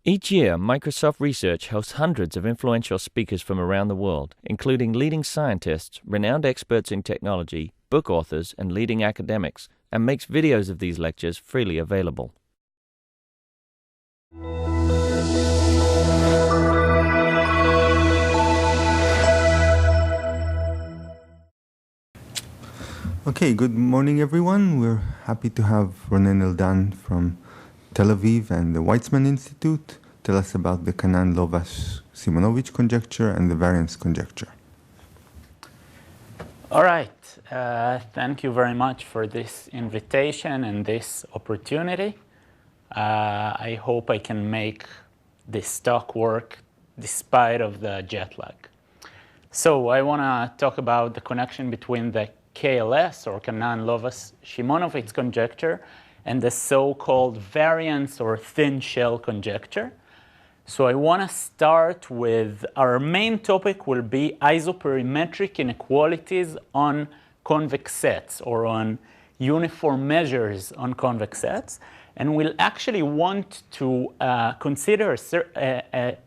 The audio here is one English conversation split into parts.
Each year, Microsoft Research hosts hundreds of influential speakers from around the world, including leading scientists, renowned experts in technology, book authors, and leading academics, and makes videos of these lectures freely available. Okay, good morning, everyone. We're happy to have Ronen Eldan from Tel Aviv and the Weizmann Institute tell us about the Kannan-Lovasz-Simonovits conjecture and the variance conjecture. All right. Thank you very much for this invitation and this opportunity. I hope I can make this talk work despite of the jet lag. So I want to talk about the connection between the KLS, or Kannan-Lovasz-Simonovits conjecture, and the so-called variance or thin shell conjecture. So I want to start with our main topic will be isoperimetric inequalities on convex sets, or on uniform measures on convex sets. And we'll actually want to consider a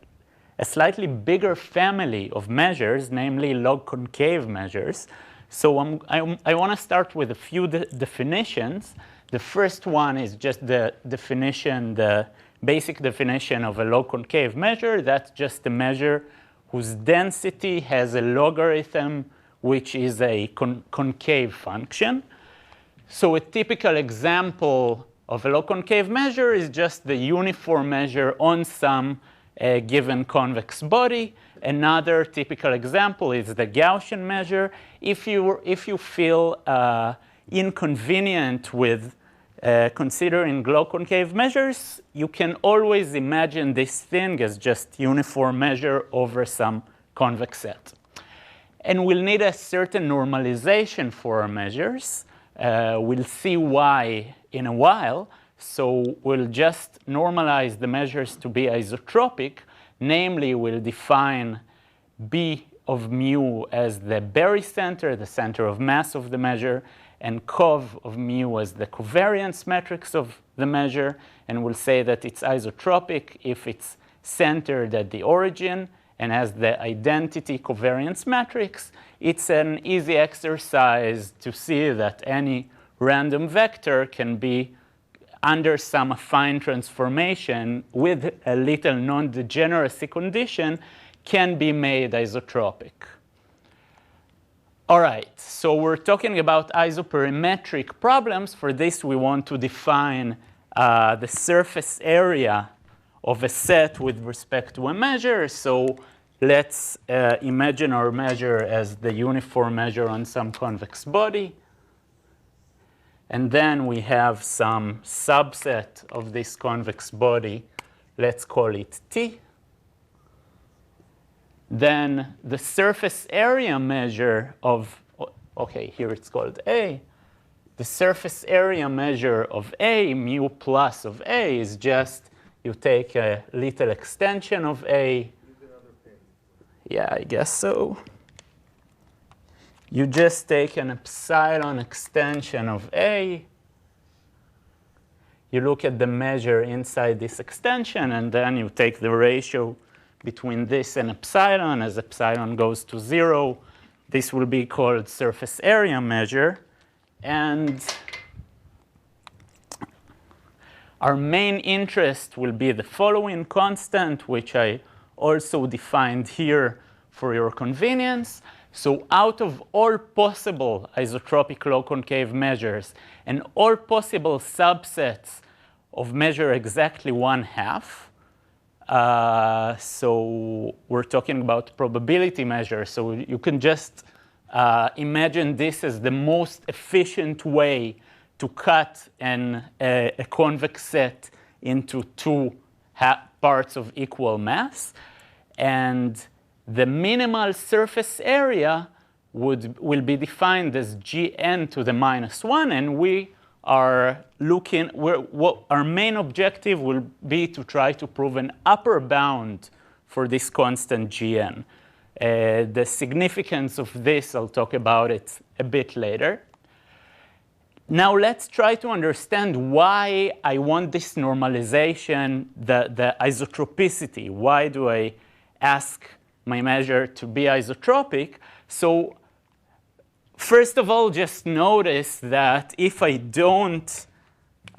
slightly bigger family of measures, namely log concave measures. So I want to start with a few definitions. The first one is just the definition, the basic definition of a log concave measure. That's just a measure whose density has a logarithm, which is a concave function. So a typical example of a log concave measure is just the uniform measure on some given convex body. Another typical example is the Gaussian measure. If you feel inconvenient with considering log concave measures, you can always imagine this thing as just uniform measure over some convex set. And we'll need a certain normalization for our measures. We'll see why in a while. So we'll just normalize the measures to be isotropic. Namely, we'll define B of mu as the barycenter, the center of mass of the measure, and cov of mu as the covariance matrix of the measure. And we'll say that it's isotropic if it's centered at the origin and has the identity covariance matrix. It's an easy exercise to see that any random vector can be under some affine transformation with a little non-degeneracy condition can be made isotropic. All right, so we're talking about isoperimetric problems. For this, we want to define the surface area of a set with respect to a measure. So let's imagine our measure as the uniform measure on some convex body. And then we have some subset of this convex body. Let's call it T. Then the surface area measure of, OK, here it's called A. The surface area measure of A, mu plus of A, is just you take a little extension of A. Yeah, I guess so. You just take an epsilon extension of A. You look at the measure inside this extension, and then you take the ratio between this and epsilon. As epsilon goes to 0, this will be called surface area measure. And our main interest will be the following constant, which I also defined here for your convenience. So out of all possible isotropic log concave measures and all possible subsets of measure exactly 1/2, so we're talking about probability measures. So you can just imagine this as the most efficient way to cut a convex set into two parts of equal mass. And the minimal surface area will be defined as gn to the -1, and we are looking, our main objective will be to try to prove an upper bound for this constant gn. The significance of this, I'll talk about it a bit later. Now let's try to understand why I want this normalization, the isotropicity. Why do I ask my measure to be isotropic? So first of all, just notice that if I don't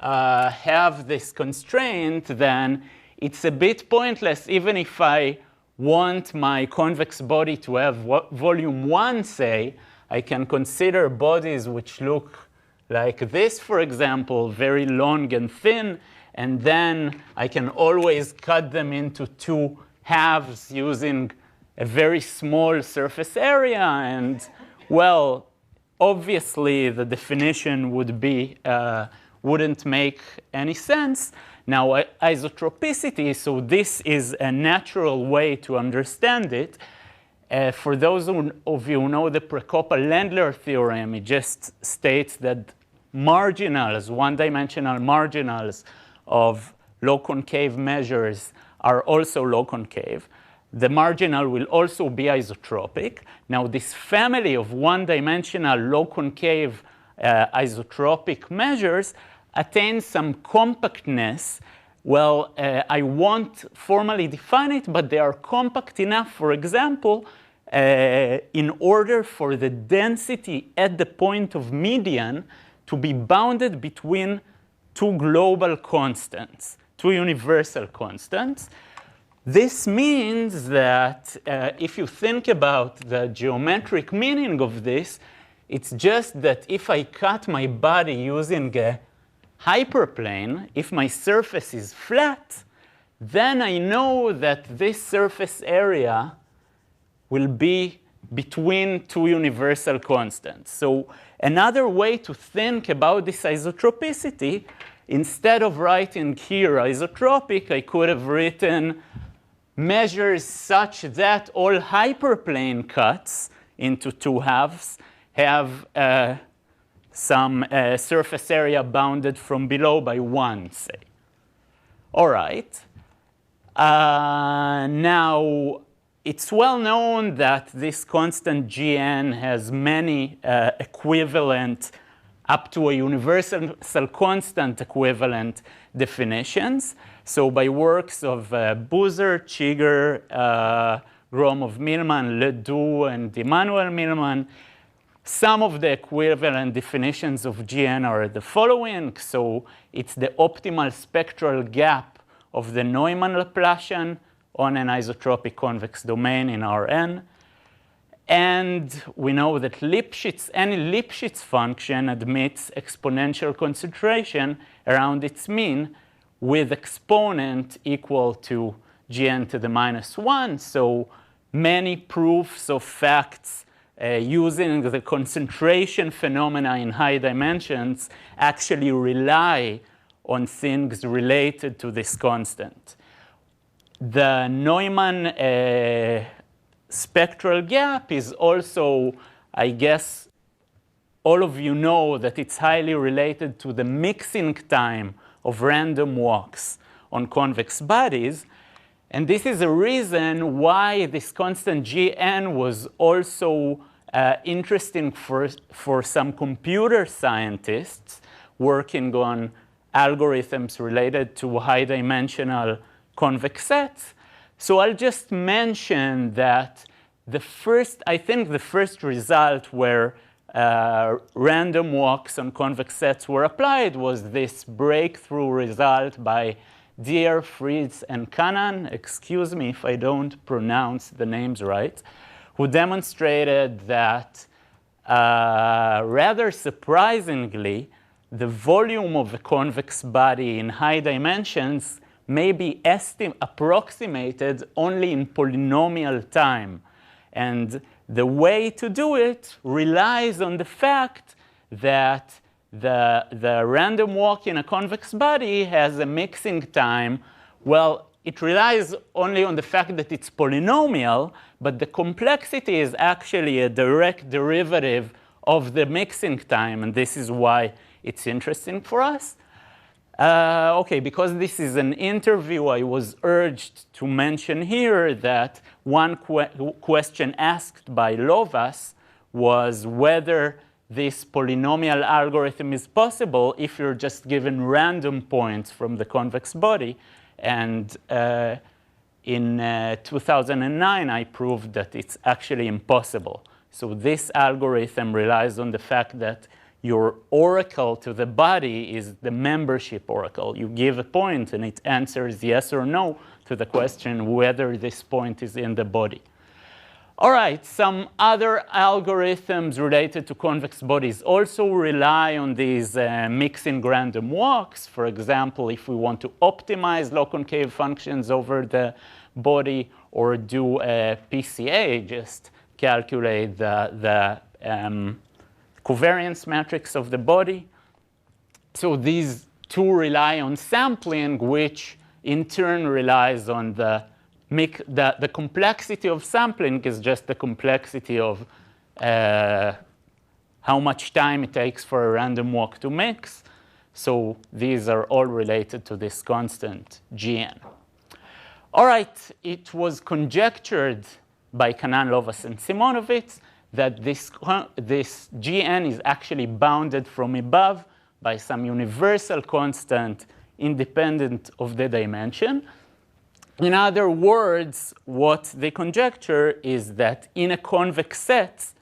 have this constraint, then it's a bit pointless. Even if I want my convex body to have volume 1, say, I can consider bodies which look like this, for example, very long and thin, and then I can always cut them into two halves using a very small surface area. And, well, obviously, the definition would be, wouldn't make any sense. Now, isotropicity, so this is a natural way to understand it. For those of you who know the Prekopa-Lendler theorem, it just states that marginals, one-dimensional marginals of low concave measures are also low concave. The marginal will also be isotropic. Now, this family of one-dimensional low concave isotropic measures attains some compactness. Well, I won't formally define it, but they are compact enough, for example, in order for the density at the point of median to be bounded between two global constants, two universal constants. This means that if you think about the geometric meaning of this, it's just that if I cut my body using a hyperplane, if my surface is flat, then I know that this surface area will be between two universal constants. So another way to think about this isotropicity, instead of writing here isotropic, I could have written measures such that all hyperplane cuts into two halves have some surface area bounded from below by 1, say. All right. Now, it's well known that this constant Gn has many equivalent, up to a universal constant equivalent definitions. So by works of Boozer, Chigger, Gromov-Millman, Ledoux, and Immanuel Millman, some of the equivalent definitions of Gn are the following. So it's the optimal spectral gap of the Neumann-Laplacian on an isotropic convex domain in Rn. And we know that any Lipschitz function admits exponential concentration around its mean with exponent equal to Gn to the -1. So many proofs of facts using the concentration phenomena in high dimensions actually rely on things related to this constant. The Neumann spectral gap is also, I guess, all of you know that it's highly related to the mixing time of random walks on convex bodies. And this is a reason why this constant Gn was also interesting for some computer scientists working on algorithms related to high-dimensional convex sets. So I'll just mention that I think the first result where random walks on convex sets were applied was this breakthrough result by Dier, Fritz, and Kannan, excuse me if I don't pronounce the names right, who demonstrated that rather surprisingly, the volume of a convex body in high dimensions may be approximated only in polynomial time. And the way to do it relies on the fact that the random walk in a convex body has a mixing time. Well, it relies only on the fact that it's polynomial, but the complexity is actually a direct derivative of the mixing time, and this is why it's interesting for us. Okay, because this is an interview, I was urged to mention here that one question asked by Lovasz was whether this polynomial algorithm is possible if you're just given random points from the convex body. And in 2009, I proved that it's actually impossible. So this algorithm relies on the fact that your oracle to the body is the membership oracle. You give a point, and it answers yes or no to the question whether this point is in the body. All right, some other algorithms related to convex bodies also rely on these mixing random walks. For example, if we want to optimize low-concave functions over the body or do a PCA, just calculate the covariance matrix of the body. So these two rely on sampling, which in turn relies on the complexity of sampling is just the complexity of how much time it takes for a random walk to mix. So these are all related to this constant Gn. All right, it was conjectured by Kannan-Lovasz-Simonovits that this Gn is actually bounded from above by some universal constant independent of the dimension. In other words, what they conjecture is that in a convex set,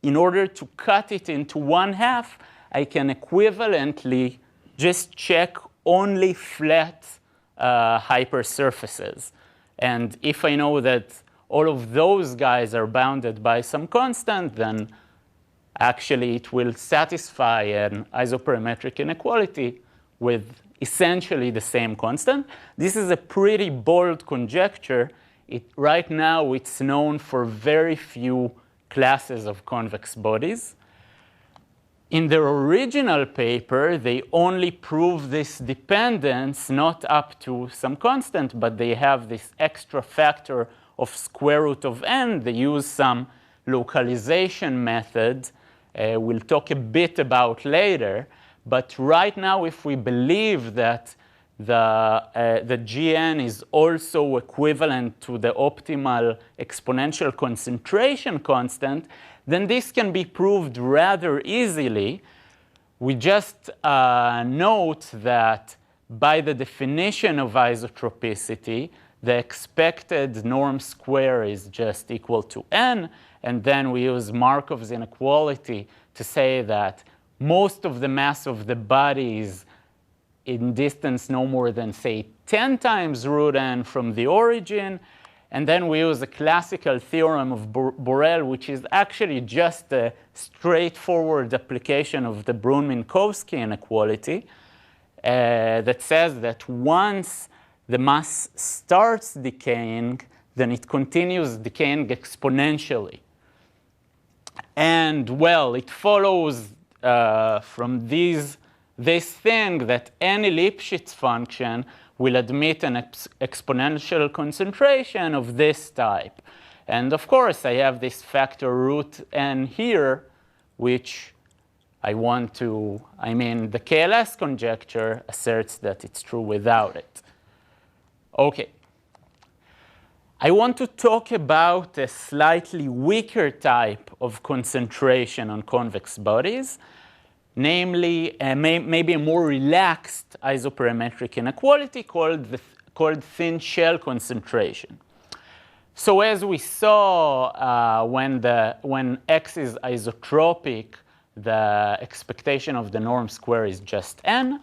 in order to cut it into 1/2, I can equivalently just check only flat hypersurfaces. And if I know that all of those guys are bounded by some constant, then actually it will satisfy an isoperimetric inequality with essentially the same constant. This is a pretty bold conjecture. Right now, it's known for very few classes of convex bodies. In their original paper, they only prove this dependence not up to some constant, but they have this extra factor of square root of n. They use some localization method we'll talk a bit about later. But right now, if we believe that the Gn is also equivalent to the optimal exponential concentration constant, then this can be proved rather easily. We just note that by the definition of isotropicity, the expected norm square is just equal to n. And then we use Markov's inequality to say that most of the mass of the body is in distance no more than, say, 10 times root n from the origin. And then we use a classical theorem of Borel, which is actually just a straightforward application of the Brun-Minkowski inequality that says that once the mass starts decaying, then it continues decaying exponentially. And, well, it follows from this thing that any Lipschitz function will admit an exponential concentration of this type. And of course, I have this factor root n here, which the KLS conjecture asserts that it's true without it. OK. I want to talk about a slightly weaker type of concentration on convex bodies, namely maybe a more relaxed isoperimetric inequality called thin shell concentration. So as we saw, when X is isotropic, the expectation of the norm square is just n.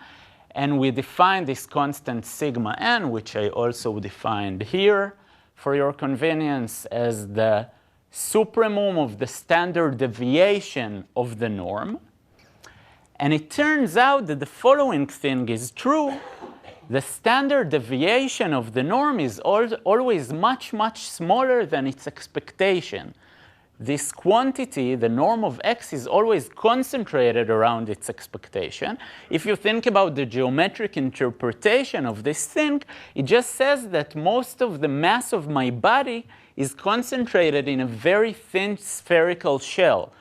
And we define this constant sigma n, which I also defined here for your convenience, as the supremum of the standard deviation of the norm. And it turns out that the following thing is true. The standard deviation of the norm is always much, much smaller than its expectation. This quantity, the norm of X, is always concentrated around its expectation. If you think about the geometric interpretation of this thing, it just says that most of the mass of my body is concentrated in a very thin spherical shell,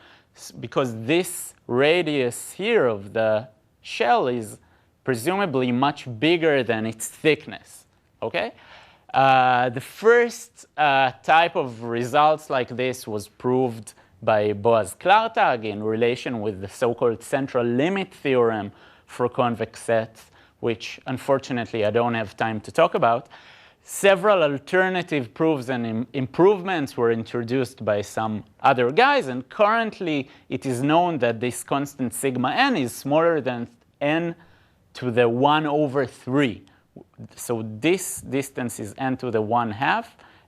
because this radius here of the shell is presumably much bigger than its thickness. Okay? The first type of results like this was proved by Boas-Klartag in relation with the so-called central limit theorem for convex sets, which unfortunately I don't have time to talk about. Several alternative proofs and improvements were introduced by some other guys, and currently it is known that this constant sigma n is smaller than n to the 1/3. So this distance is n to the 1/2,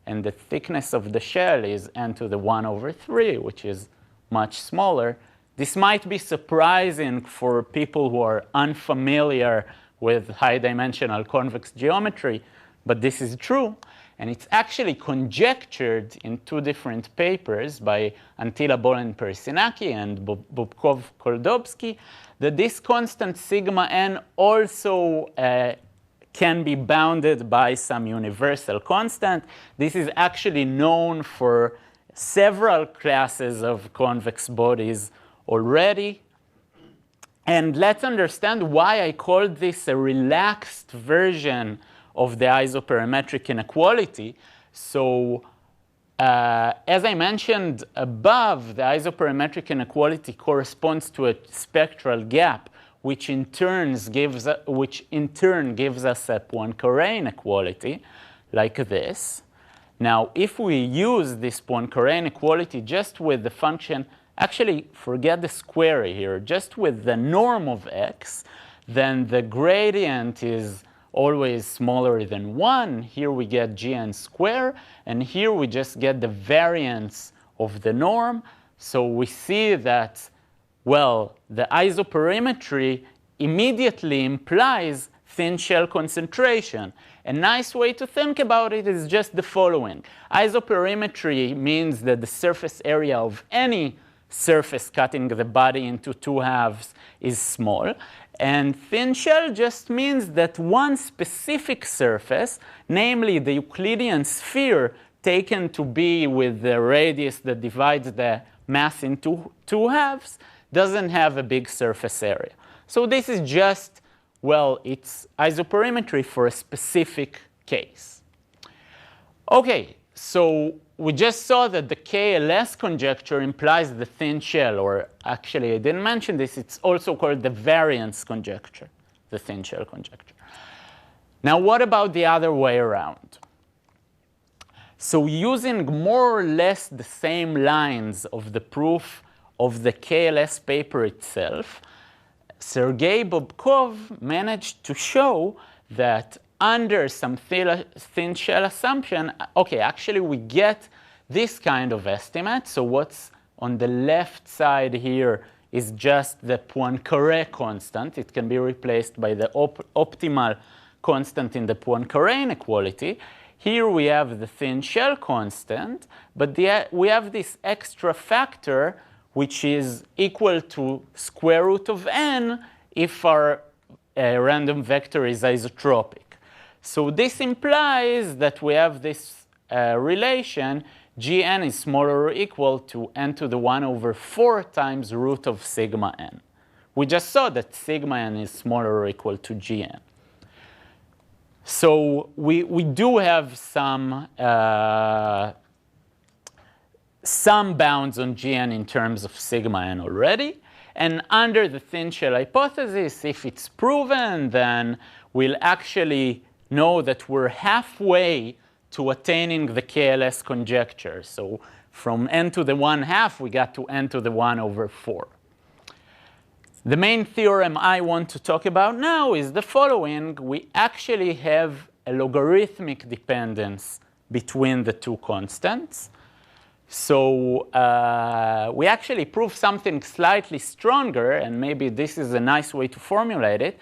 and the thickness of the shell is n to the 1/3, which is much smaller. This might be surprising for people who are unfamiliar with high-dimensional convex geometry, but this is true. And it's actually conjectured in two different papers by Antila Bolen-Persinaki and Bubkov-Koldovsky that this constant sigma n also can be bounded by some universal constant. This is actually known for several classes of convex bodies already. And let's understand why I called this a relaxed version of the isoperimetric inequality. So as I mentioned above, the isoperimetric inequality corresponds to a spectral gap, which in turn gives us a Poincare inequality like this. Now, if we use this Poincare inequality just with the function, actually forget the square here, just with the norm of x, then the gradient is always smaller than 1. Here we get gn squared, and here we just get the variance of the norm. So we see that, well, the isoperimetry immediately implies thin shell concentration. A nice way to think about it is just the following. Isoperimetry means that the surface area of any surface cutting the body into two halves is small. And thin shell just means that one specific surface, namely the Euclidean sphere taken to be with the radius that divides the mass into two halves, doesn't have a big surface area. So this is just, well, it's isoperimetry for a specific case. Okay, so we just saw that the KLS conjecture implies the thin shell, or actually I didn't mention this, it's also called the variance conjecture, the thin shell conjecture. Now what about the other way around? So using more or less the same lines of the proof of the KLS paper itself, Sergei Bubkov managed to show that under some thin shell assumption, okay, actually we get this kind of estimate. So what's on the left side here is just the Poincare constant. It can be replaced by the optimal constant in the Poincare inequality. Here we have the thin shell constant, but we have this extra factor which is equal to square root of n if our random vector is isotropic. So this implies that we have this relation, gn is smaller or equal to n to the 1/4 times root of sigma n. We just saw that sigma n is smaller or equal to gn. So we do have some bounds on gn in terms of sigma n already. And under the thin shell hypothesis, if it's proven, then we'll actually know that we're halfway to attaining the KLS conjecture. So from n to the 1/2, we got to n to the 1/4. The main theorem I want to talk about now is the following. We actually have a logarithmic dependence between the two constants. So we actually prove something slightly stronger, and maybe this is a nice way to formulate it.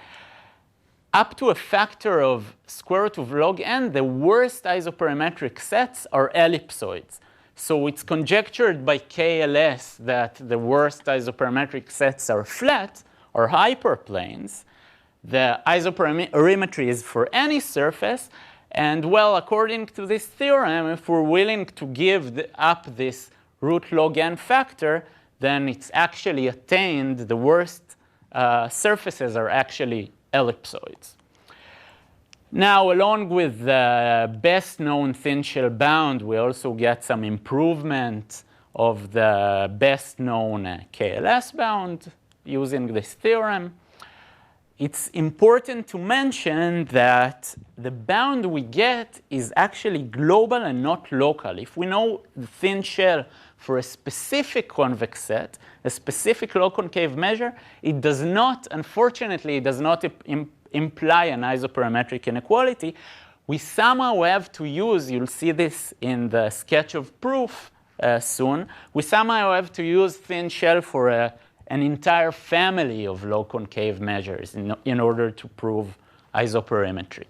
Up to a factor of square root of log n, the worst isoperimetric sets are ellipsoids. So it's conjectured by KLS that the worst isoperimetric sets are flat, or hyperplanes. The isoperimetry is for any surface. And well, according to this theorem, if we're willing to give up this root log n factor, then it's actually attained. The worst surfaces are actually ellipsoids. Now, along with the best known thin shell bound, we also get some improvement of the best known KLS bound using this theorem. It's important to mention that the bound we get is actually global and not local. If we know the thin shell for a specific convex set, a specific low concave measure, it does not, unfortunately, it does not imply an isoperimetric inequality. We somehow have to use, you'll see this in the sketch of proof soon, we somehow have to use thin shell for an entire family of low concave measures in order to prove isoperimetry.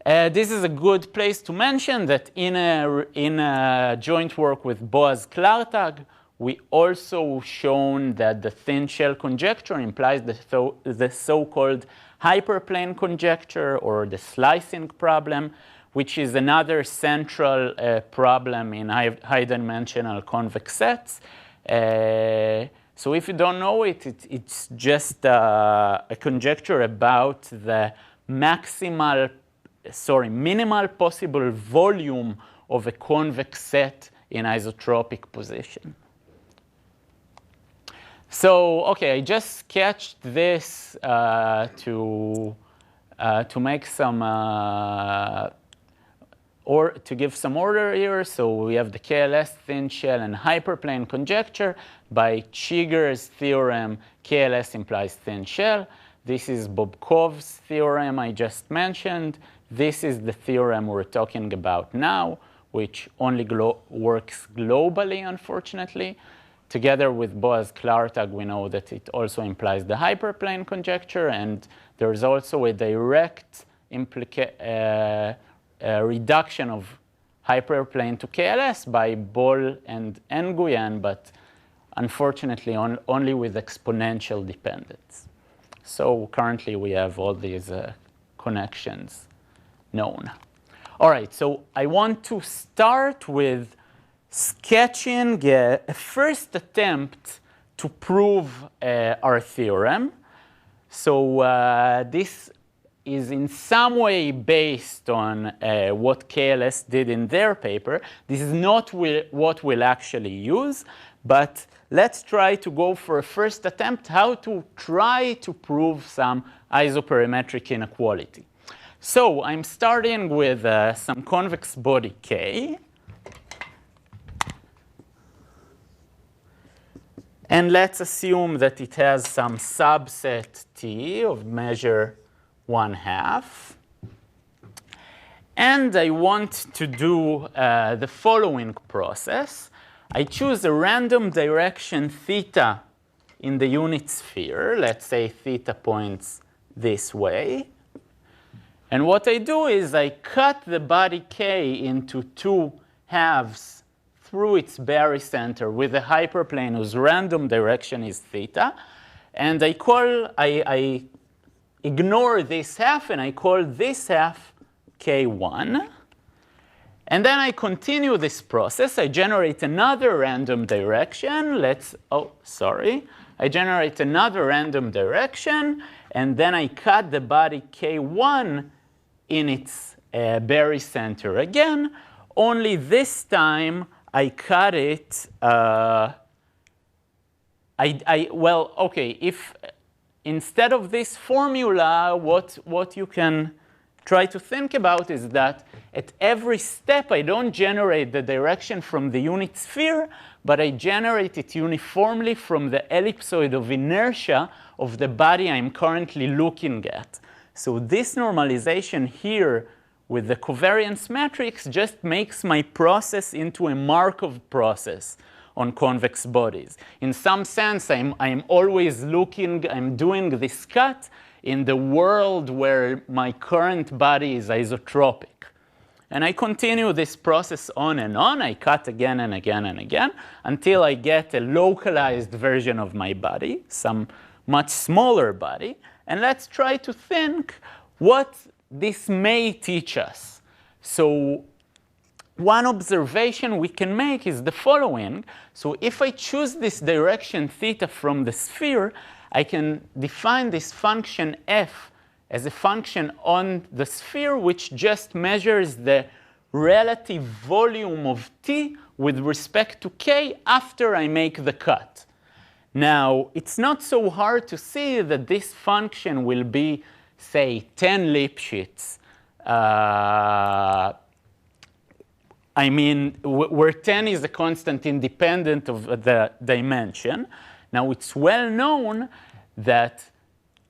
This is a good place to mention that in a joint work with Boaz-Klartag, we also shown that the thin shell conjecture implies the so-called hyperplane conjecture or the slicing problem, which is another central problem in high-dimensional convex sets. So if you don't know it, it's just a conjecture about the minimal possible volume of a convex set in isotropic position. So, okay, I just sketched this to make some or to give some order here. So we have the KLS thin shell and hyperplane conjecture. By Chigger's theorem, KLS implies thin shell. This is Bobkov's theorem I just mentioned. This is the theorem we're talking about now, which only works globally, unfortunately. Together with Boaz-Klartag, we know that it also implies the hyperplane conjecture, and there's also a direct reduction of hyperplane to KLS by Bol and Nguyen, but unfortunately only with exponential dependence. So currently we have all these connections known. All right, so I want to start with sketching a first attempt to prove our theorem. So this is in some way based on what KLS did in their paper. This is not what we'll actually use, but let's try to go for a first attempt how to try to prove some isoperimetric inequality. So I'm starting with some convex body K. And let's assume that it has some subset T of measure 1/2. And I want to do the following process. I choose a random direction theta in the unit sphere. Let's say theta points this way. And what I do is I cut the body K into 2 halves through its barycenter with a hyperplane whose random direction is theta. And I ignore this half, and I call this half K1. And then I continue this process. I generate another random direction. I generate another random direction, and then I cut the body K1 in its barycenter again. Only this time I cut it. If instead of this formula, what you can try to think about is that at every step, I don't generate the direction from the unit sphere, but I generate it uniformly from the ellipsoid of inertia of the body I'm currently looking at. So this normalization here with the covariance matrix just makes my process into a Markov process on convex bodies. In some sense, I'm always I'm doing this cut in the world where my current body is isotropic. And I continue this process on and on. I cut again and again and again until I get a localized version of my body, some much smaller body. And let's try to think what this may teach us. So one observation we can make is the following. So if I choose this direction theta from the sphere, I can define this function f as a function on the sphere which just measures the relative volume of T with respect to k after I make the cut. Now, it's not so hard to see that this function will be, say, 10 Lipschitz. I mean, where 10 is a constant independent of the dimension. Now, it's well known that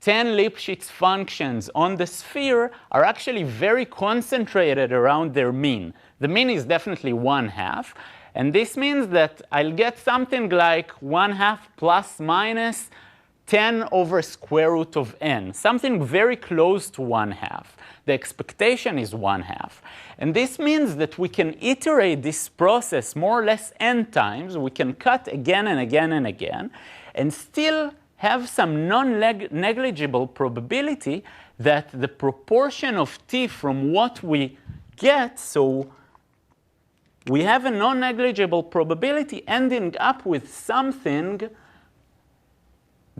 10 Lipschitz functions on the sphere are actually very concentrated around their mean. The mean is definitely 1/2. And this means that I'll get something like 1/2 plus minus 10 over square root of n, something very close to 1/2. The expectation is 1/2. And this means that we can iterate this process more or less n times. We can cut again and again and again, and still have some non-negligible probability that the proportion of t from what we get, so we have a non-negligible probability ending up with something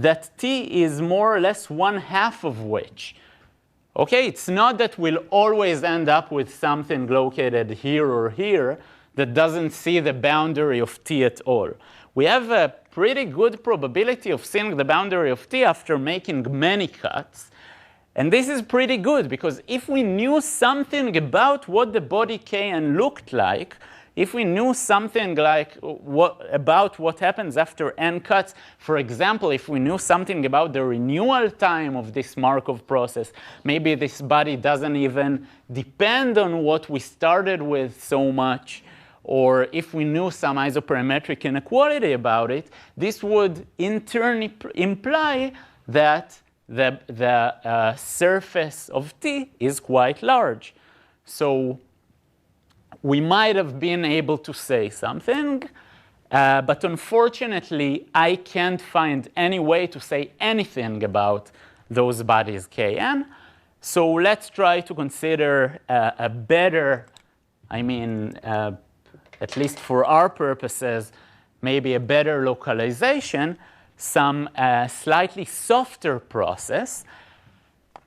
that t is more or less 1/2 of which. Okay, it's not that we'll always end up with something located here or here that doesn't see the boundary of t at all. We have a pretty good probability of seeing the boundary of t after making many cuts. And this is pretty good, because if we knew something about what the body Kn looked like, if we knew something like about what happens after n cuts, for example, if we knew something about the renewal time of this Markov process, maybe this body doesn't even depend on what we started with so much, or if we knew some isoperimetric inequality about it, this would in turn imply that the surface of t is quite large. So we might have been able to say something, but unfortunately, I can't find any way to say anything about those bodies Kn. So let's try to consider a better, at least for our purposes, maybe a better localization, some slightly softer process.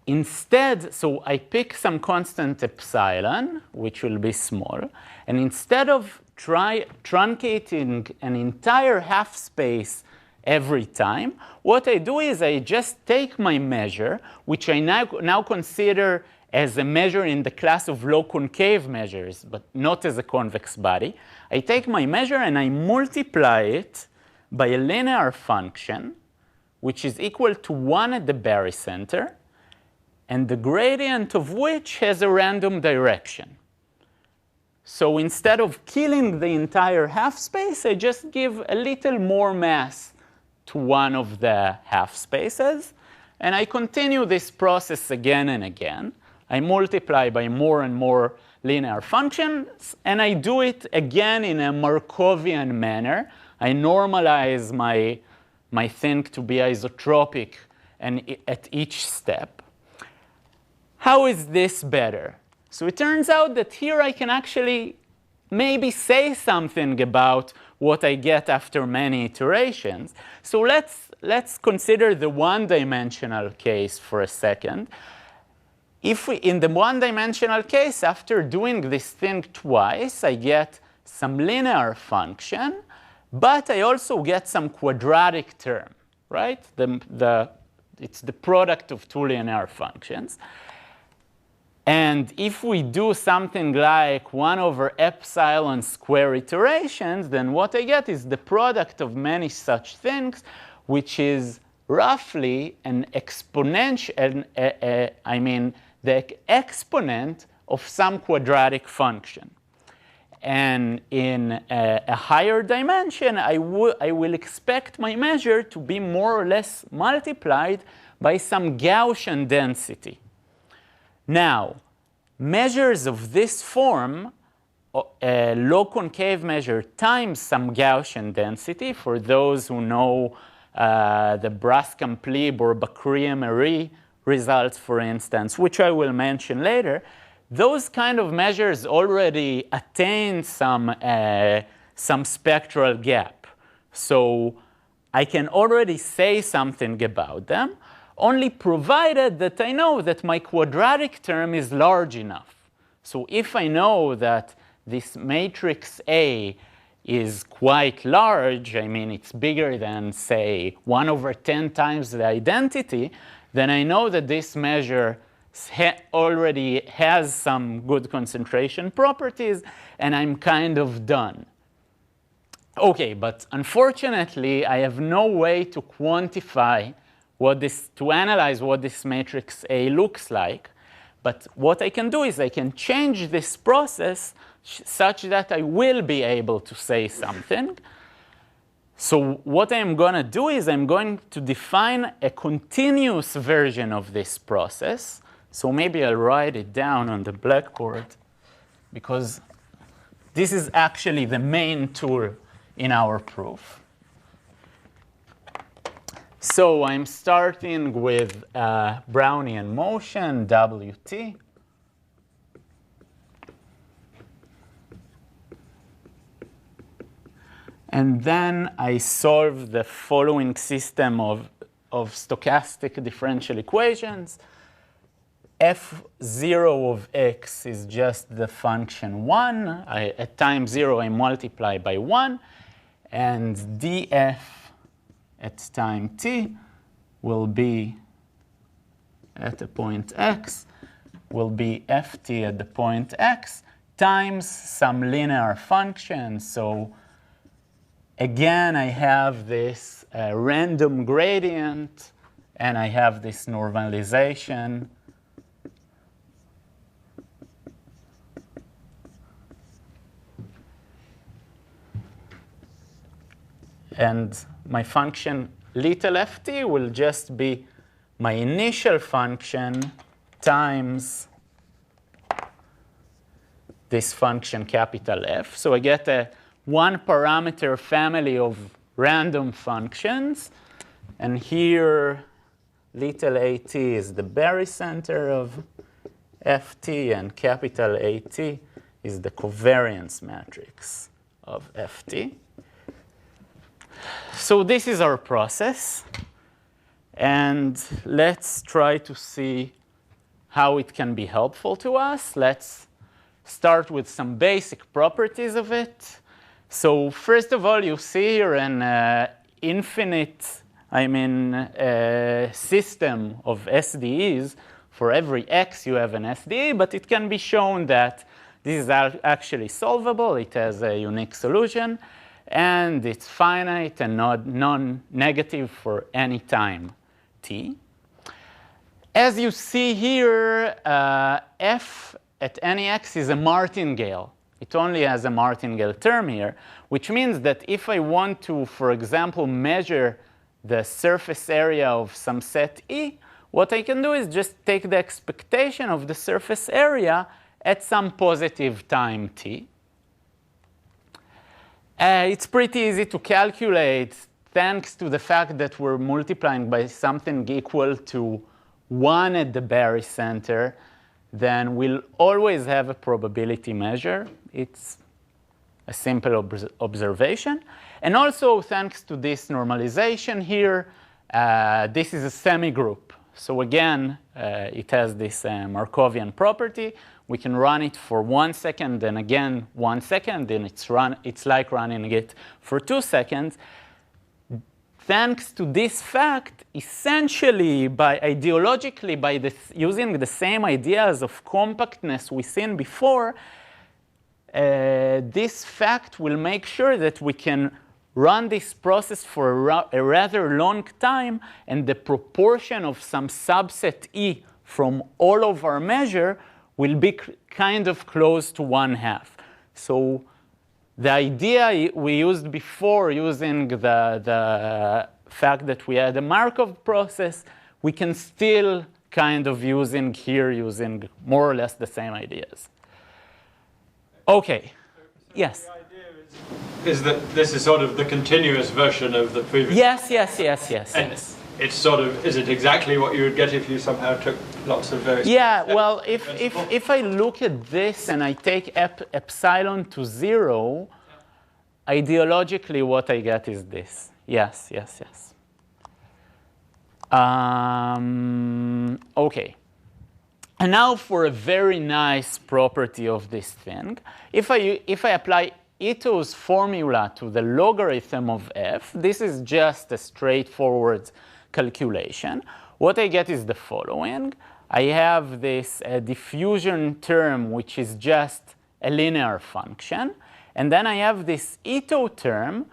Instead, so I pick some constant epsilon, which will be small, and instead of truncating an entire half space every time, what I do is I just take my measure, which I now consider as a measure in the class of low concave measures, but not as a convex body. I take my measure and I multiply it by a linear function, which is equal to 1 at the barycenter, and the gradient of which has a random direction. So instead of killing the entire half space, I just give a little more mass to one of the half spaces, and I continue this process again and again. I multiply by more and more linear functions, and I do it again in a Markovian manner. I normalize my thing to be isotropic and at each step. How is this better? So it turns out that here I can actually maybe say something about what I get after many iterations. So let's consider the one-dimensional case for a second. If we, in the one-dimensional case, after doing this thing twice, I get some linear function, but I also get some quadratic term, right? It's the product of two linear functions. And if we do something like 1 over epsilon square iterations, then what I get is the product of many such things, which is roughly an exponential, the exponent of some quadratic function. And in a higher dimension, I will expect my measure to be more or less multiplied by some Gaussian density. Now, measures of this form, a low concave measure times some Gaussian density, for those who know the Braskamp-Leib or Bakria-Marie results, for instance, which I will mention later, those kind of measures already attain some spectral gap. So I can already say something about them, only provided that I know that my quadratic term is large enough. So if I know that this matrix A is quite large, I mean it's bigger than, say, 1/10 times the identity, then I know that this measure already has some good concentration properties, and I'm kind of done. Okay, but unfortunately, I have no way to quantify to analyze what this matrix A looks like. But what I can do is I can change this process such that I will be able to say something. So what I'm going to do is I'm going to define a continuous version of this process. So maybe I'll write it down on the blackboard, because this is actually the main tool in our proof. So I'm starting with Brownian motion, Wt. And then I solve the following system of stochastic differential equations. f0 of x is just the function 1. At time 0, I multiply by 1. And df at time t will be, at the point x, will be ft at the point x times some linear function. So again, I have this random gradient, and I have this normalization. And my function little ft will just be my initial function times this function capital F. So I get a one-parameter family of random functions. And here, little at is the barycenter of ft, and capital At is the covariance matrix of ft. So this is our process. And let's try to see how it can be helpful to us. Let's start with some basic properties of it. So first of all, you see here an infinite, system of SDEs. For every x, you have an SDE, but it can be shown that this is actually solvable. It has a unique solution, and it's finite and non-negative for any time t. As you see here, f at any x is a martingale. It only has a martingale term here, which means that if I want to, for example, measure the surface area of some set E, what I can do is just take the expectation of the surface area at some positive time t. It's pretty easy to calculate thanks to the fact that we're multiplying by something equal to 1 at the barycenter. Then we'll always have a probability measure. It's a simple observation. And also, thanks to this normalization here, this is a semigroup. So again, it has this Markovian property. We can run it for 1 second, and again 1 second, and it's like running it for 2 seconds. Thanks to this fact, essentially, ideologically, using the same ideas of compactness we've seen before, this fact will make sure that we can run this process for a rather long time, and the proportion of some subset E from all of our measure will be kind of close to 1/2. So the idea we used before, using the fact that we had a Markov process, we can still kind of using more or less the same ideas. Okay. Yes? The idea is that this is sort of the continuous version of the previous. Yes. And it's sort of, is it exactly what you would get if you somehow took lots of various. Yeah, well, if I look at this and I take epsilon to 0, ideologically what I get is this. Yes. Okay. And now for a very nice property of this thing. If I apply Ito's formula to the logarithm of f, this is just a straightforward calculation. What I get is the following. I have this diffusion term, which is just a linear function. And then I have this Ito term,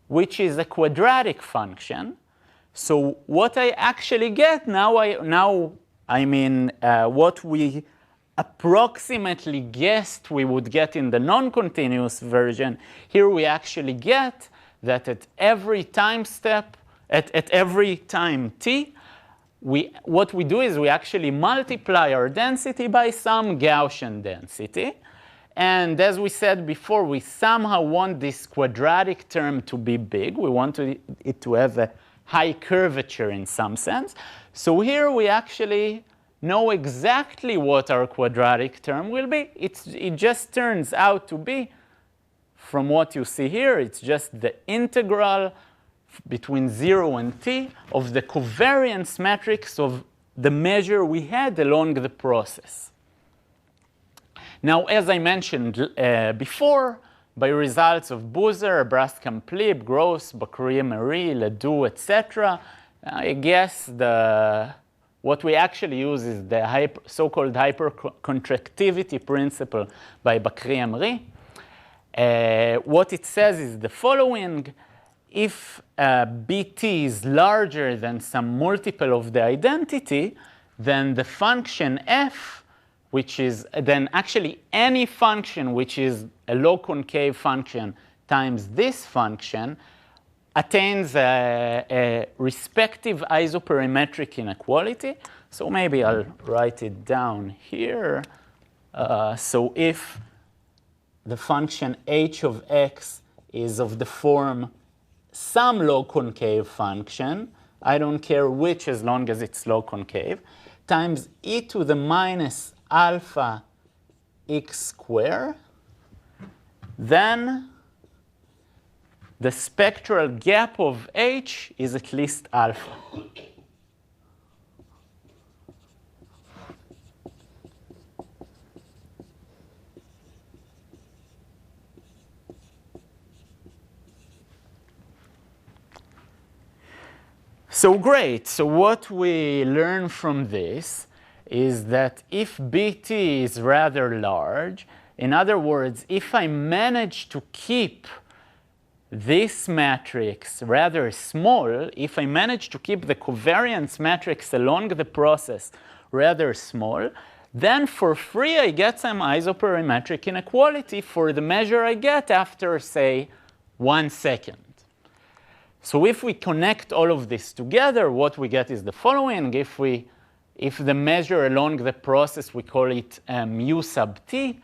which is a quadratic function. So what I actually get what we approximately guessed we would get in the non-continuous version, here we actually get that at every time step, at every time t, what we do is we actually multiply our density by some Gaussian density. And as we said before, we somehow want this quadratic term to be big. We want it to have a high curvature in some sense. So here we actually know exactly what our quadratic term will be. It just turns out to be, from what you see here, it's just the integral between 0 and t of the covariance matrix of the measure we had along the process. Now, as I mentioned before, by results of Boozer, Braskamp-Lieb, Gross, Bakri-Emery, Ledoux, etc., I guess what we actually use is the so-called hypercontractivity principle by Bakri-Emery. What it says is the following. If Bt is larger than some multiple of the identity, then the function f, which is then actually any function which is a log concave function times this function, attains a respective isoperimetric inequality. So maybe I'll write it down here. So if the function h of x is of the form some log concave function, I don't care which as long as it's log concave, times e to the minus alpha x squared, then the spectral gap of h is at least alpha. So great. So what we learn from this is that if Bt is rather large, in other words, if I manage to keep this matrix rather small, if I manage to keep the covariance matrix along the process rather small, then for free I get some isoperimetric inequality for the measure I get after, say, 1 second. So if we connect all of this together, what we get is the following. If the measure along the process, we call it mu sub t,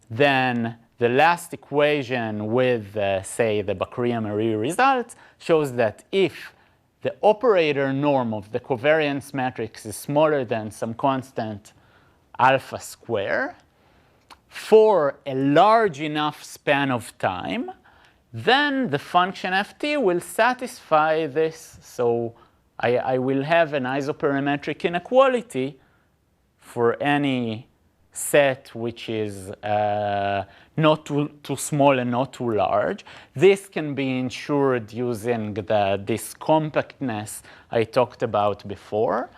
then the last equation with, say, the Bakri-Emery result shows that if the operator norm of the covariance matrix is smaller than some constant alpha square for a large enough span of time, then the function ft will satisfy this. So I will have an isoperimetric inequality for any set which is not too small and not too large. This can be ensured using this compactness I talked about before.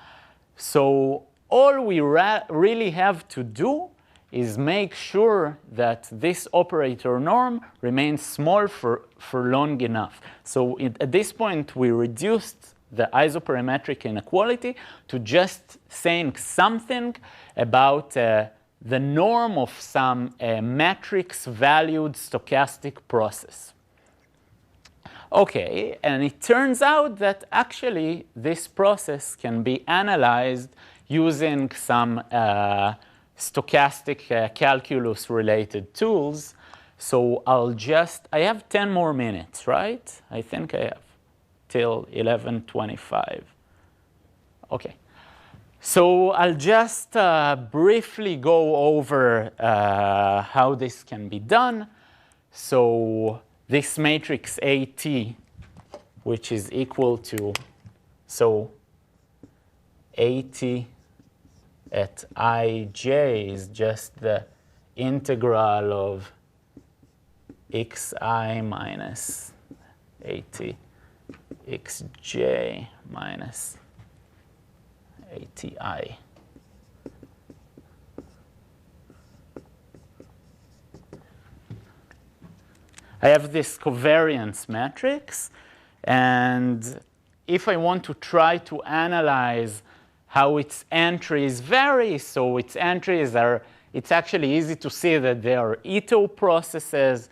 So all we really have to do is make sure that this operator norm remains small for long enough. So at this point, we reduced the isoperimetric inequality to just saying something about the norm of some matrix-valued stochastic process. OK, and it turns out that actually this process can be analyzed using some stochastic calculus-related tools. So I have 10 more minutes, right? I think I have till 11:25. OK. So I'll just briefly go over how this can be done. So this matrix AT, which is equal to, so AT at ij is just the integral of xi minus at xj minus ati. I have this covariance matrix, and if I want to try to analyze how its entries vary, so its entries are, it's actually easy to see that they are Ito processes.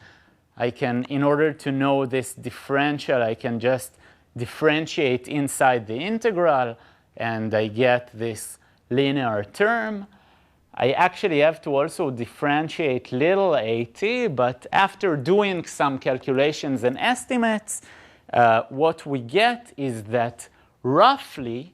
I can, in order to know this differential, I can just differentiate inside the integral, and I get this linear term. I actually have to also differentiate little at, but after doing some calculations and estimates, what we get is that roughly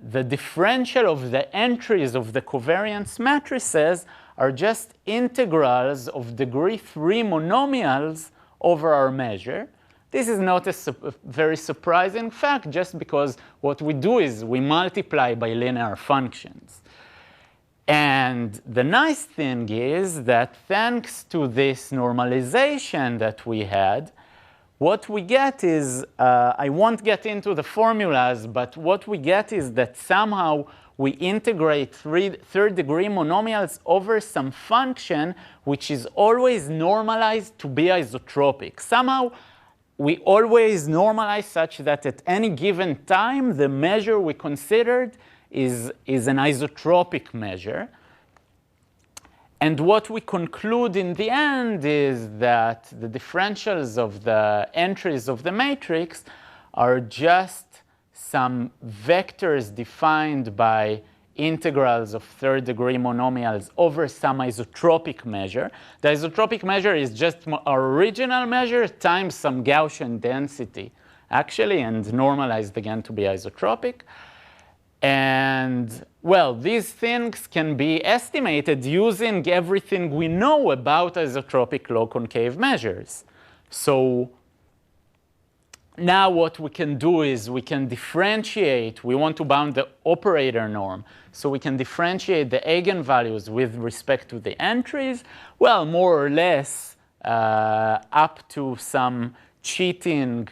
the differential of the entries of the covariance matrices are just integrals of degree 3 monomials over our measure. This is not a very surprising fact, just because what we do is we multiply by linear functions. And the nice thing is that thanks to this normalization that we had, what we get is, I won't get into the formulas, but what we get is that somehow we integrate third-degree monomials over some function which is always normalized to be isotropic. Somehow we always normalize such that at any given time, the measure we considered is an isotropic measure. And what we conclude in the end is that the differentials of the entries of the matrix are just some vectors defined by integrals of third-degree monomials over some isotropic measure. The isotropic measure is just our original measure times some Gaussian density, actually, and normalized again to be isotropic. And, well, these things can be estimated using everything we know about isotropic low-concave measures. So now what we can do is we can differentiate. We want to bound the operator norm. So we can differentiate the eigenvalues with respect to the entries. Well, more or less, up to some cheating,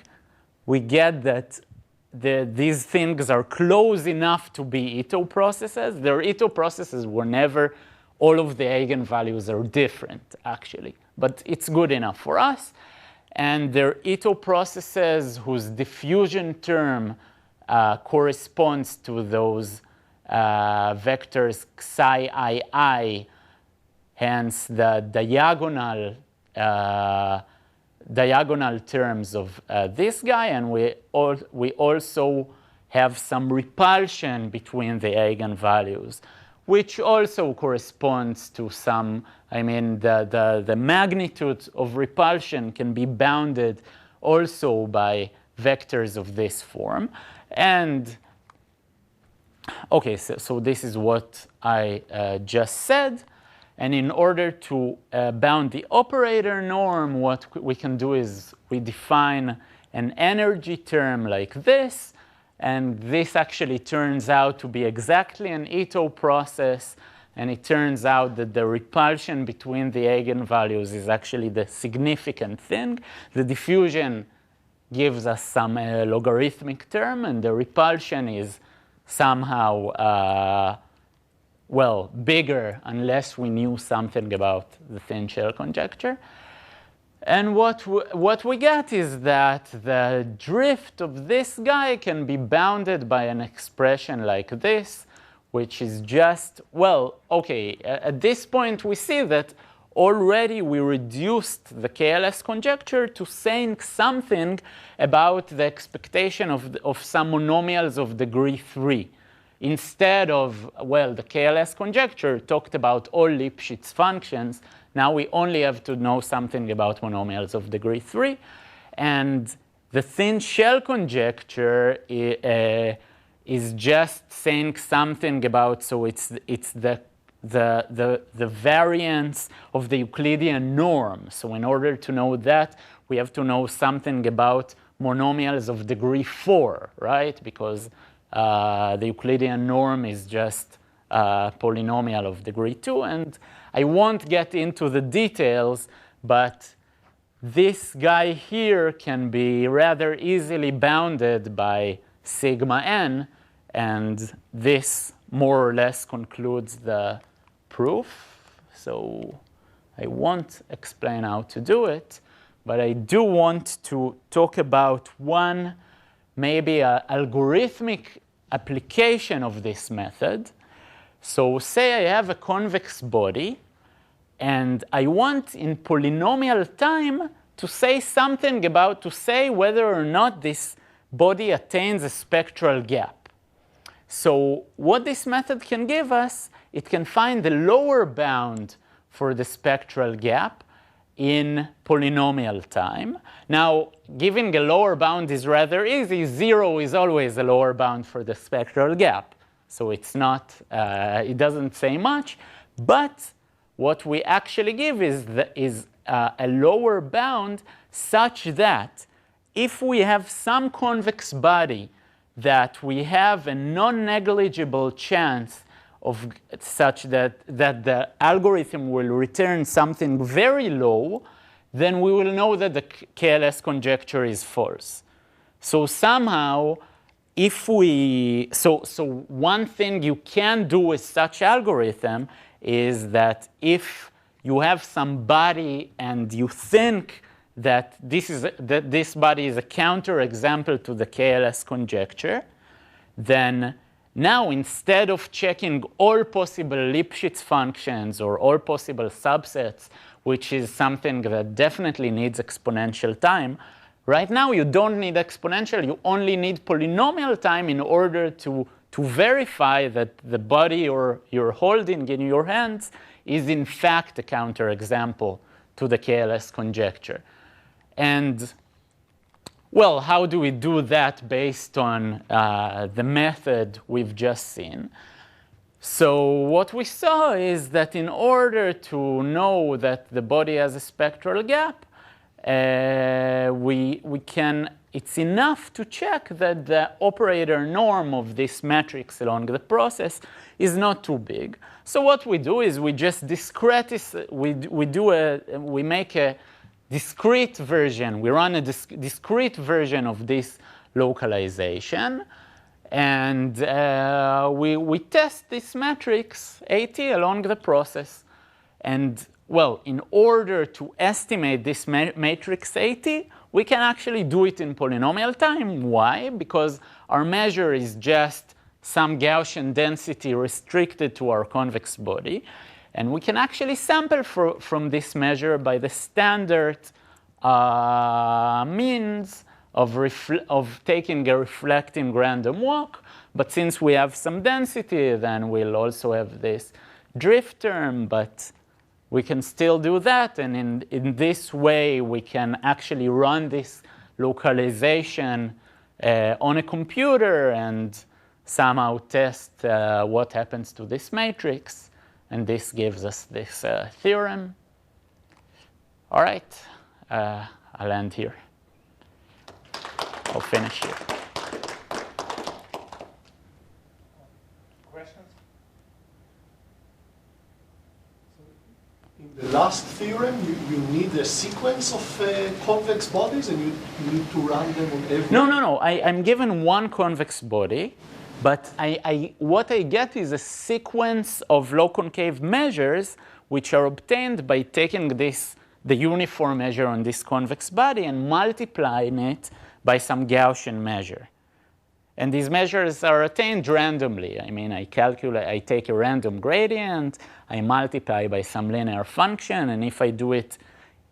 we get that these things are close enough to be Ito processes. They're Ito processes whenever all of the eigenvalues are different, actually. But it's good enough for us. And they're Ito processes whose diffusion term corresponds to those vectors psi I, hence the diagonal terms of this guy, and we also have some repulsion between the eigenvalues, which also corresponds to some, I mean, the magnitude of repulsion can be bounded also by vectors of this form. And okay, so this is what I just said. And in order to bound the operator norm, what we can do is we define an energy term like this. And this actually turns out to be exactly an Ito process. And it turns out that the repulsion between the eigenvalues is actually the significant thing. The diffusion gives us some logarithmic term, and the repulsion is somehow well, bigger unless we knew something about the thin shell conjecture. And what we get is that the drift of this guy can be bounded by an expression like this, which is just, well, okay, at this point we see that already we reduced the KLS conjecture to saying something about the expectation of some monomials of degree 3. Instead of, well, the KLS conjecture talked about all Lipschitz functions. Now we only have to know something about monomials of degree 3. And the thin shell conjecture is just saying something about, so it's the variance of the Euclidean norm. So in order to know that, we have to know something about monomials of degree 4, right? Because the Euclidean norm is just a polynomial of degree 2. And I won't get into the details, but this guy here can be rather easily bounded by sigma n, and this more or less concludes the proof. So I won't explain how to do it, but I do want to talk about one, maybe an algorithmic application of this method. So say I have a convex body, and I want in polynomial time to say something about, to say whether or not this body attains a spectral gap. So what this method can give us, it can find the lower bound for the spectral gap in polynomial time. Now, giving a lower bound is rather easy. 0 is always a lower bound for the spectral gap. So it's not, it doesn't say much, but what we actually give is a lower bound such that if we have some convex body that we have a non-negligible chance of such that the algorithm will return something very low, then we will know that the KLS conjecture is false. So somehow, if we, so one thing you can do with such algorithm is that if you have some body and you think that this body is a counterexample to the KLS conjecture, then now instead of checking all possible Lipschitz functions or all possible subsets, which is something that definitely needs exponential time, right now you don't need exponential, you only need polynomial time in order to verify that the body you're holding in your hands is in fact a counterexample to the KLS conjecture. And well, how do we do that based on the method we've just seen? So what we saw is that in order to know that the body has a spectral gap, it's enough to check that the operator norm of this matrix along the process is not too big. So what we do is we just we make a discrete version. We run a discrete version of this localization, and we test this matrix AT along the process. And well, in order to estimate this matrix AT, we can actually do it in polynomial time. Why? Because our measure is just some Gaussian density restricted to our convex body. And we can actually sample from this measure by the standard means of taking a reflecting random walk. But since we have some density, then we'll also have this drift term. But we can still do that. And in this way, we can actually run this localization on a computer and somehow test what happens to this matrix. And this gives us this theorem. All right, I'll end here. I'll finish here. Questions? In the last theorem, you need a sequence of convex bodies, and you need to run them on every... No. I'm given one convex body. But what I get is a sequence of low concave measures which are obtained by taking the uniform measure on this convex body and multiplying it by some Gaussian measure. And these measures are attained randomly. I mean, I take a random gradient, I multiply by some linear function, and if I do it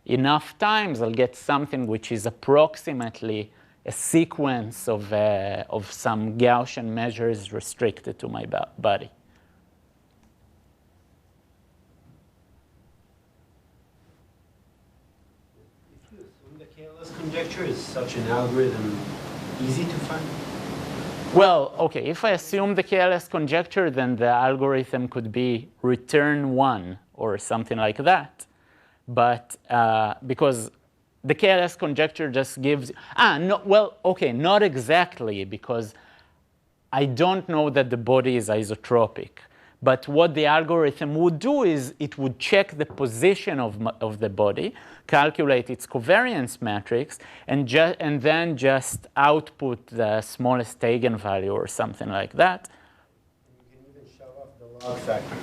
enough times, I'll get something which is approximately a sequence of some Gaussian measures restricted to my body. If you assume the KLS conjecture, is such an algorithm easy to find? Well, OK, if I assume the KLS conjecture, then the algorithm could be return 1 or something like that. But because the KLS conjecture just gives, not exactly, because I don't know that the body is isotropic. But what the algorithm would do is it would check the position of the body, calculate its covariance matrix, and then just output the smallest eigenvalue or something like that. You can even shove off the log factor.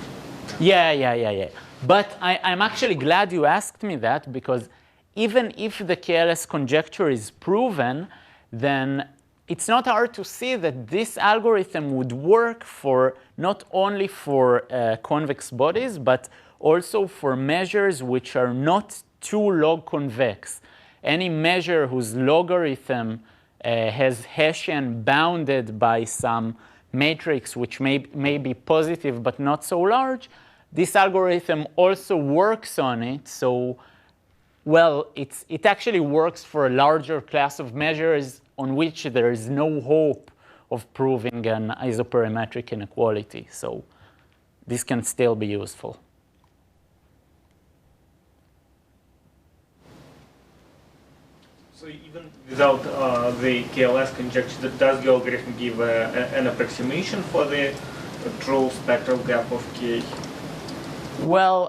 Yeah. But I'm actually glad you asked me that, because even if the KLS conjecture is proven, then it's not hard to see that this algorithm would work for not only for convex bodies, but also for measures which are not too log convex. Any measure whose logarithm has Hessian bounded by some matrix which may be positive but not so large, this algorithm also works on it. So, well, it actually works for a larger class of measures on which there is no hope of proving an isoperimetric inequality. So this can still be useful. So even without the KLS conjecture, does the algorithm give an approximation for the true spectral gap of K? Well,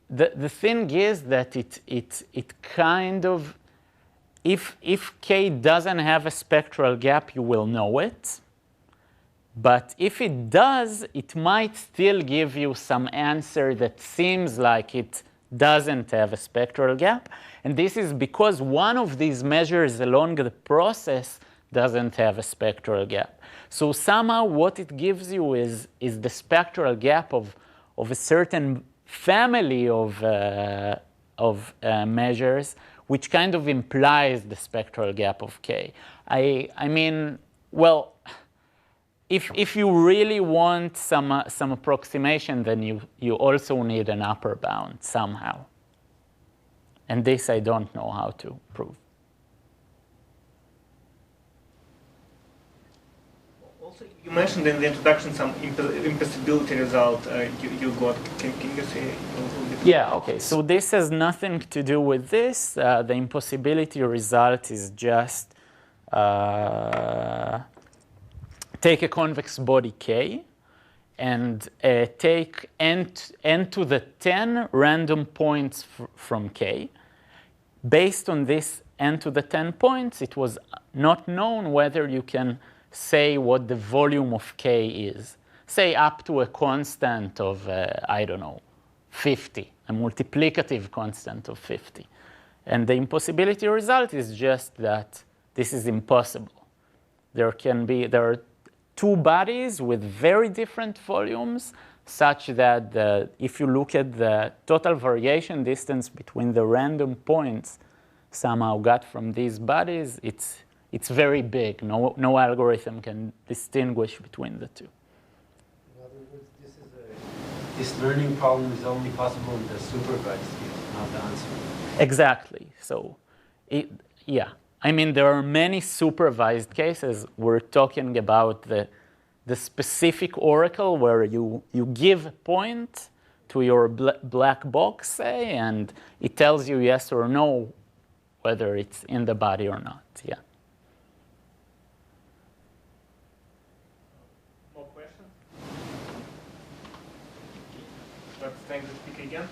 the thing is that it kind of, if K doesn't have a spectral gap, you will know it. But if it does, it might still give you some answer that seems like it doesn't have a spectral gap. And this is because one of these measures along the process doesn't have a spectral gap. So somehow what it gives you is the spectral gap of a certain family of measures, which kind of implies the spectral gap of K. I mean, well, if you really want some approximation, then you also need an upper bound somehow. And this I don't know how to prove. Also, you mentioned in the introduction some impossibility result you got. Can you say a little bit? Yeah, okay. So this has nothing to do with this. The impossibility result is just take a convex body K and take n to the 10 random points from K. Based on this n to the 10 points, it was not known whether you can say what the volume of K is. Say up to a constant of, I don't know, 50, a multiplicative constant of 50. And the impossibility result is just that this is impossible. There are two bodies with very different volumes, such that if you look at the total variation distance between the random points somehow got from these bodies, it's very big. No algorithm can distinguish between the two. In other words, this learning problem is only possible in the supervised case, not the unsupervised. Exactly. So, yeah. I mean, there are many supervised cases. We're talking about the specific oracle where you give a point to your black box, say, and it tells you yes or no whether it's in the body or not. Yeah. More questions? Let's thank the speaker again.